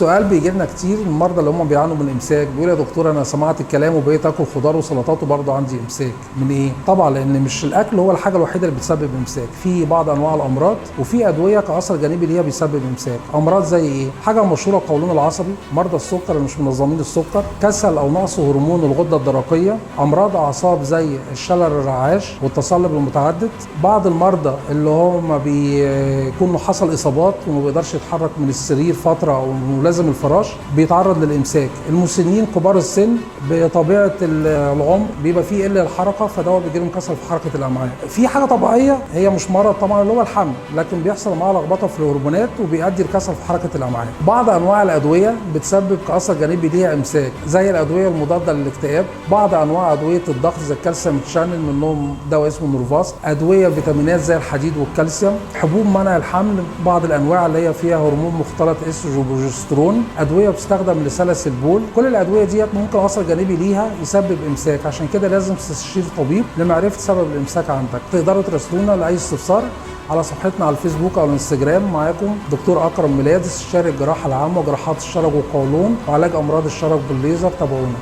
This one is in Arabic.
سؤال بيجي لنا كتير من المرضى اللي هم بيعانوا من امساك، بيقول يا دكتور انا سمعت الكلام وبقيت اكل خضار وسلطات وبرضه عندي امساك. من ايه؟ طبعا لان مش الاكل هو الحاجه الوحيده اللي بتسبب امساك، في بعض انواع الامراض وفي ادويه كاثر جانبي ليها بيسبب امساك. امراض زي ايه؟ حاجه مشهوره القولون العصبي، مرضى السكر اللي مش منظمين السكر، كسل او نقص هرمون الغده الدرقيه، امراض اعصاب زي الشلل الرعاش والتصلب المتعدد، بعض المرضى اللي هم بيكونوا حصل اصابات وما بيقدرش يتحرك من السرير فتره او لازم الفراش بيتعرض للامساك. المسنين كبار السن بطبيعه العمر بيبقى فيه قله الحركه فده بيجي لهم كسل في حركه الامعاء. في حاجه طبيعيه هي مش مرض طبعا اللي هو الحمل، لكن بيحصل معاه لخبطه في الهرمونات وبيؤدي لكسل في حركه الامعاء. بعض انواع الادويه بتسبب كاثر جانبي ليها امساك زي الادويه المضاده للاكتئاب، بعض انواع ادويه الضغط زي الكالسيوم تشانل منهم دواء اسمه نورفاس، ادويه فيتامينات زي الحديد والكالسيوم، حبوب منع الحمل بعض الانواع اللي هي فيها هرمون مختلط استروجين وبروجسترون، ادويه بتستخدم لسلس البول. كل الادويه ديت ممكن اثر جانبي ليها يسبب امساك، عشان كده لازم تستشير طبيب لمعرفه سبب الامساك عندك. تقدروا تراسلونا لاي استفسار على صفحتنا على الفيسبوك او الانستجرام. معاكم دكتور اكرم ميلاد، استشاري الجراحه العامه وجراحات الشرج والقولون وعلاج امراض الشرج بالليزر. تابعونا.